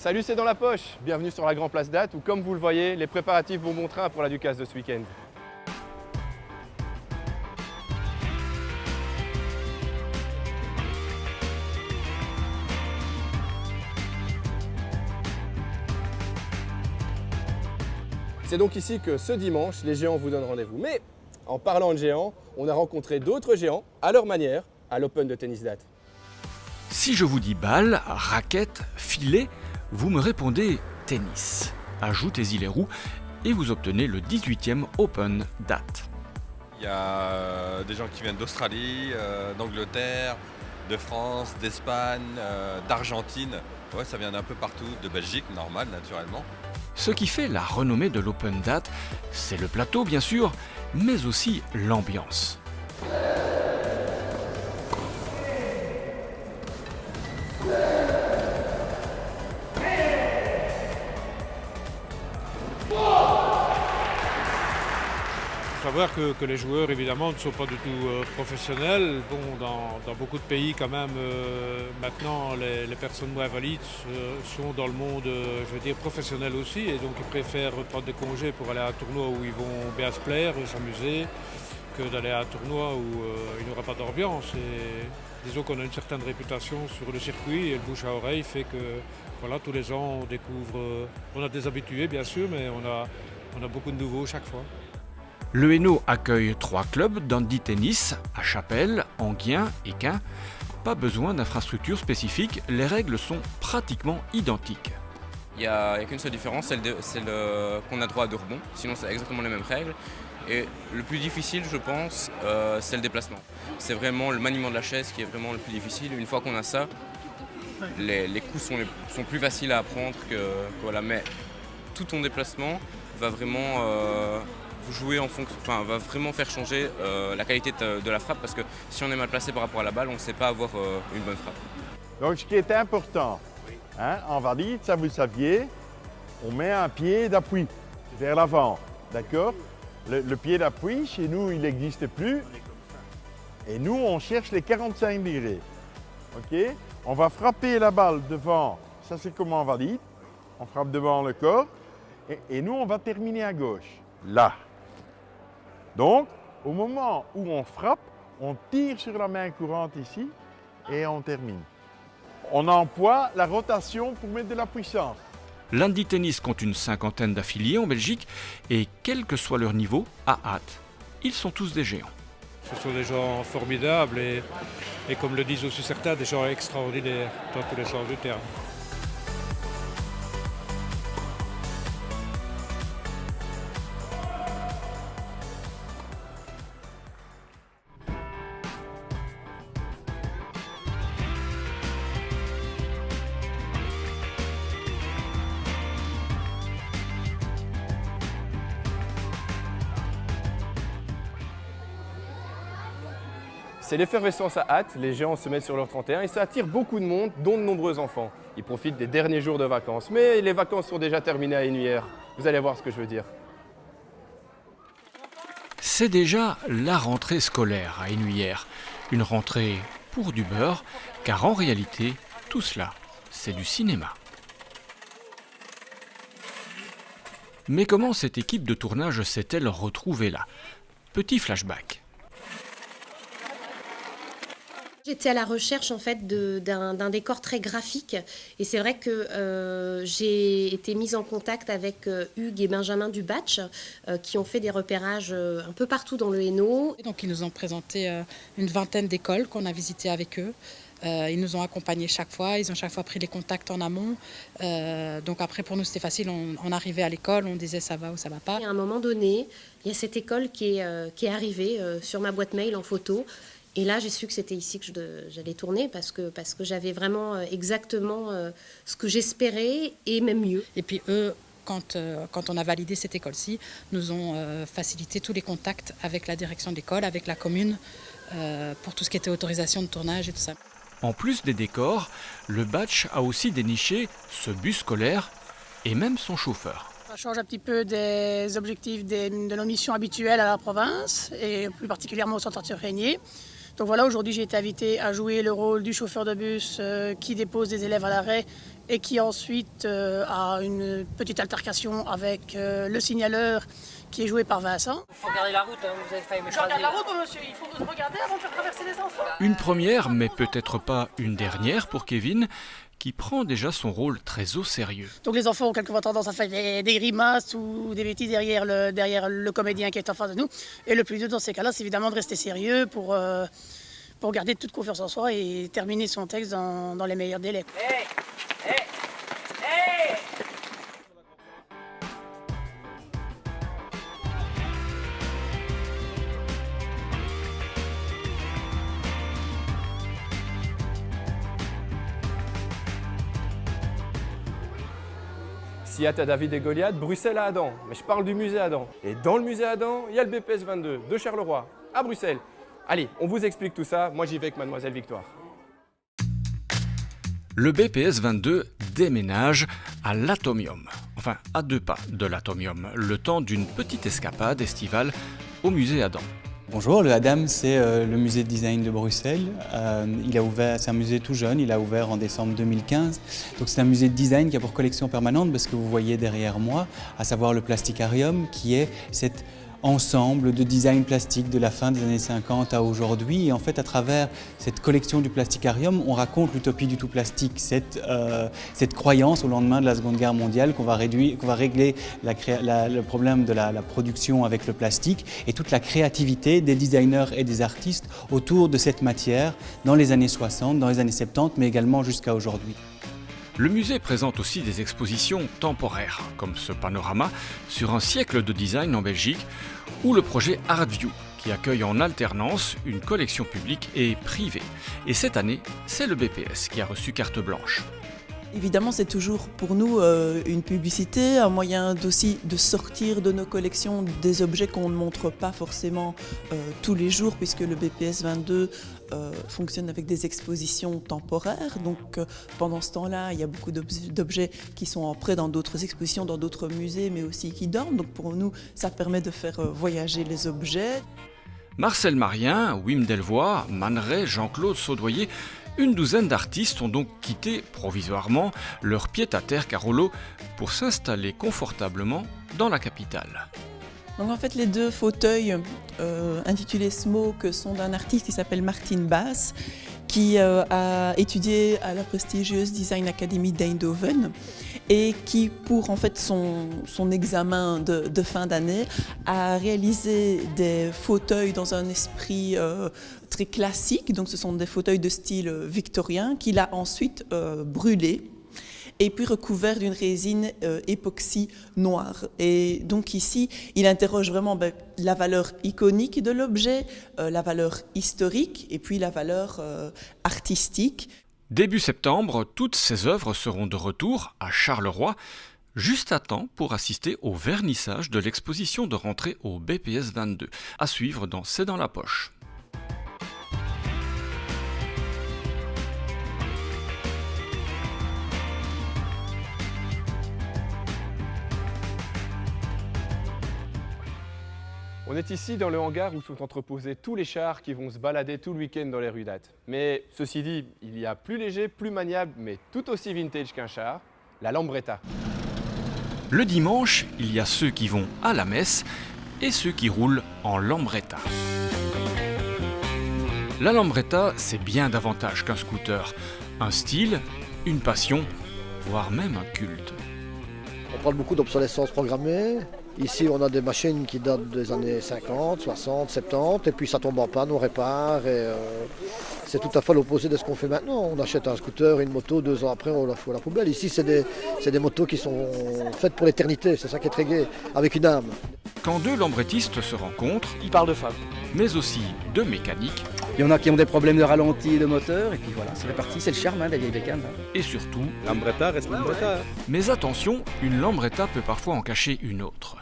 Salut, c'est dans la poche. Bienvenue sur la Grand Place d'Ath où, comme vous le voyez, les préparatifs vont bon train pour la Ducasse de ce week-end. C'est donc ici que ce dimanche, les géants vous donnent rendez-vous. Mais en parlant de géants, on a rencontré d'autres géants, à leur manière, à l'Open de tennis d'Ath. Si je vous dis balle, raquette, filet, vous me répondez tennis. Ajoutez-y les roues et vous obtenez le 18e Open d'Ath. Il y a des gens qui viennent d'Australie, d'Angleterre, de France, d'Espagne, d'Argentine. Ouais, ça vient d'un peu partout, de Belgique, normal, naturellement. Ce qui fait la renommée de l'Open d'Ath, c'est le plateau bien sûr, mais aussi l'ambiance. Il faut savoir que les joueurs évidemment ne sont pas du tout professionnels. Bon, dans beaucoup de pays quand même, maintenant les personnes moins valides sont dans le monde, je veux dire, professionnel aussi, et donc ils préfèrent prendre des congés pour aller à un tournoi où ils vont bien se plaire, s'amuser, que d'aller à un tournoi où il n'y aura pas d'ambiance. Et disons qu'on a une certaine réputation sur le circuit et le bouche à oreille fait que voilà, tous les ans on découvre, on a des habitués bien sûr, mais on a beaucoup de nouveaux chaque fois. Le Hainaut accueille 3 clubs d'handy tennis à Chapelle, Enghien et Caen. Pas besoin d'infrastructures spécifiques, les règles sont pratiquement identiques. Il n'y a qu'une seule différence, c'est qu'on a droit à 2 rebonds, sinon c'est exactement les mêmes règles. Et le plus difficile, je pense, c'est le déplacement. C'est vraiment le maniement de la chaise qui est vraiment le plus difficile. Une fois qu'on a ça, les coups sont plus faciles à apprendre voilà. Mais tout ton déplacement va vraiment jouer en fonction, va vraiment faire changer la qualité de la frappe, parce que si on est mal placé par rapport à la balle, on ne sait pas avoir une bonne frappe. Donc ce qui est important, en valide, ça vous saviez, on met un pied d'appui vers l'avant, d'accord? Le pied d'appui, chez nous, il n'existe plus. Et nous, on cherche les 45 degrés. OK? On va frapper la balle devant, ça c'est comme en valide. On frappe devant le corps. Et nous, on va terminer à gauche, là. Donc, au moment où on frappe, on tire sur la main courante ici et on termine. On emploie la rotation pour mettre de la puissance. L'handy tennis compte une 50aine d'affiliés en Belgique et quel que soit leur niveau, à Ath, ils sont tous des géants. Ce sont des gens formidables et comme le disent aussi certains, des gens extraordinaires dans tous les sens du terme. C'est l'effervescence à Ath, les géants se mettent sur leur 31 et ça attire beaucoup de monde, dont de nombreux enfants. Ils profitent des derniers jours de vacances, mais les vacances sont déjà terminées à Énuyères. Vous allez voir ce que je veux dire. C'est déjà la rentrée scolaire à Énuyères. Une rentrée pour du beurre, car en réalité, tout cela, c'est du cinéma. Mais comment cette équipe de tournage s'est-elle retrouvée là? Petit flashback. J'étais à la recherche en fait d'un décor très graphique et c'est vrai que j'ai été mise en contact avec Hugues et Benjamin Dubatch qui ont fait des repérages un peu partout dans le Hainaut. Donc ils nous ont présenté une vingtaine d'écoles qu'on a visitées avec eux. Ils nous ont accompagnés chaque fois, ils ont chaque fois pris les contacts en amont. Donc après pour nous c'était facile, on arrivait à l'école, on disait ça va ou ça va pas. Et à un moment donné, il y a cette école qui est arrivée sur ma boîte mail en photo. Et là, j'ai su que c'était ici que j'allais tourner parce que j'avais vraiment exactement ce que j'espérais et même mieux. Et puis eux, quand on a validé cette école-ci, nous ont facilité tous les contacts avec la direction de l'école, avec la commune, pour tout ce qui était autorisation de tournage et tout ça. En plus des décors, le Batch a aussi déniché ce bus scolaire et même son chauffeur. Ça change un petit peu des objectifs de nos missions habituelles à la province et plus particulièrement au centre Arthur Régnier. Donc voilà, aujourd'hui j'ai été invitée à jouer le rôle du chauffeur de bus qui dépose des élèves à l'arrêt et qui ensuite a une petite altercation avec le signaleur qui est joué par Vincent. Il faut regarder la route, hein, vous avez failli me Je regarde la route, monsieur, il faut regarder avant de faire traverser les enfants. Une première, mais peut-être pas une dernière pour Kevin, qui prend déjà son rôle très au sérieux. Donc les enfants ont quelquefois tendance à faire des grimaces ou des bêtises derrière le comédien qui est en face de nous. Et le plus dur dans ces cas-là, c'est évidemment de rester sérieux pour garder toute confiance en soi et terminer son texte dans les meilleurs délais. Hey, hey, hey. Siat à David et Goliath, Bruxelles à Adam. Mais je parle du musée Adam. Et dans le musée Adam, il y a le BPS 22 de Charleroi, à Bruxelles. Allez, on vous explique tout ça. Moi, j'y vais avec Mademoiselle Victoire. Le BPS 22 déménage à l'Atomium, enfin à 2 pas de l'Atomium, le temps d'une petite escapade estivale au musée Adam. Bonjour, le Adam, c'est le musée de design de Bruxelles. C'est un musée tout jeune, il a ouvert en décembre 2015. Donc c'est un musée de design qui a pour collection permanente, parce que vous voyez derrière moi, à savoir le Plasticarium, qui est cet ensemble de design plastique de la fin des années 50 à aujourd'hui. Et en fait, à travers cette collection du Plasticarium, on raconte l'utopie du tout plastique, cette croyance au lendemain de la Seconde Guerre mondiale qu'on va régler le problème de la production avec le plastique et toute la créativité des designers et des artistes autour de cette matière dans les années 60, dans les années 70, mais également jusqu'à aujourd'hui. Le musée présente aussi des expositions temporaires, comme ce panorama sur un siècle de design en Belgique, ou le projet ArtView, qui accueille en alternance une collection publique et privée. Et cette année, c'est le BPS qui a reçu carte blanche. Évidemment, c'est toujours pour nous une publicité, un moyen aussi de sortir de nos collections des objets qu'on ne montre pas forcément tous les jours, puisque le BPS 22 fonctionne avec des expositions temporaires. Donc pendant ce temps-là, il y a beaucoup d'objets qui sont en prêt dans d'autres expositions, dans d'autres musées, mais aussi qui dorment. Donc pour nous, ça permet de faire voyager les objets. Marcel Marien, Wim Delvoye, Man Ray, Jean-Claude Saudoyer, une douzaine d'artistes ont donc quitté provisoirement leur pied-à-terre Carolo pour s'installer confortablement dans la capitale. Donc en fait, les 2 fauteuils intitulés Smoke sont d'un artiste qui s'appelle Martin Bass, qui a étudié à la prestigieuse Design Academy d'Eindhoven et qui, pour en fait son examen de fin d'année, a réalisé des fauteuils dans un esprit très classique. Donc ce sont des fauteuils de style victorien qu'il a ensuite brûlés et puis recouvert d'une résine époxy noire. Et donc ici, il interroge vraiment la valeur iconique de l'objet, la valeur historique et puis la valeur artistique. Début septembre, toutes ces œuvres seront de retour à Charleroi, juste à temps pour assister au vernissage de l'exposition de rentrée au BPS 22, à suivre dans C'est dans la poche. On est ici dans le hangar où sont entreposés tous les chars qui vont se balader tout le week-end dans les rues d'Ath. Mais ceci dit, il y a plus léger, plus maniable, mais tout aussi vintage qu'un char, la Lambretta. Le dimanche, il y a ceux qui vont à la messe et ceux qui roulent en Lambretta. La Lambretta, c'est bien davantage qu'un scooter. Un style, une passion, voire même un culte. On parle beaucoup d'obsolescence programmée. Ici, on a des machines qui datent des années 50, 60, 70, et puis ça tombe en panne, on répare. Et c'est tout à fait l'opposé de ce qu'on fait maintenant. On achète un scooter, une moto, 2 ans après, on la fout à la poubelle. Ici, c'est des motos qui sont faites pour l'éternité, c'est ça qui est très gai, avec une âme. Quand 2 lambrettistes se rencontrent, ils parlent de femmes, mais aussi de mécanique. Il y en a qui ont des problèmes de ralenti et de moteur, et puis voilà, c'est reparti, c'est le charme des vieilles bécanes. Et surtout, Lambretta reste Lambretta. Mais attention, une Lambretta peut parfois en cacher une autre.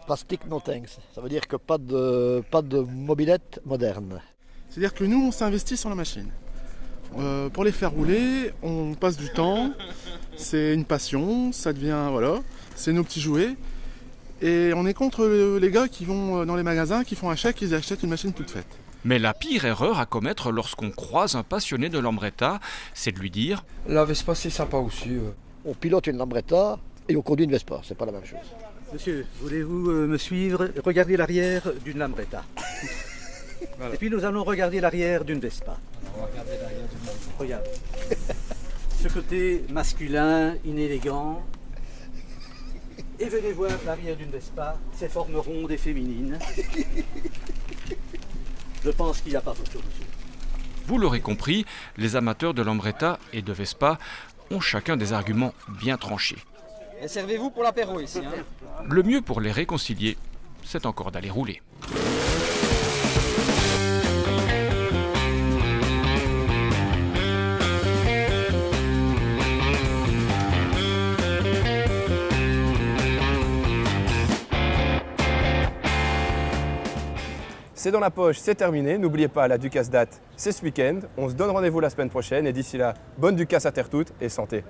Plastic no thanks, ça veut dire que pas de mobilette moderne. C'est-à-dire que nous, on s'investit sur la machine. Pour les faire rouler, on passe du temps, c'est une passion, ça devient, voilà, c'est nos petits jouets. Et on est contre les gars qui vont dans les magasins, qui font un chèque, ils achètent une machine toute faite. Mais la pire erreur à commettre lorsqu'on croise un passionné de Lambretta, c'est de lui dire « La Vespa, c'est sympa aussi. On pilote une Lambretta et on conduit une Vespa, c'est pas la même chose. Monsieur, voulez-vous me suivre? Regardez l'arrière d'une Lambretta. Voilà. Et puis nous allons regarder l'arrière d'une Vespa. On va regarder l'arrière d'une Lambretta. Regarde. Ce côté masculin, inélégant. Et venez voir l'arrière d'une Vespa, ses formes rondes et féminines. Je pense qu'il n'y a pas photo, monsieur. Vous l'aurez compris, les amateurs de Lambretta et de Vespa ont chacun des arguments bien tranchés. Et servez-vous pour l'apéro ici. Hein. Le mieux pour les réconcilier, c'est encore d'aller rouler. C'est dans la poche, c'est terminé. N'oubliez pas, la Ducasse date, c'est ce week-end. On se donne rendez-vous la semaine prochaine et d'ici là, bonne Ducasse à terre toute et santé.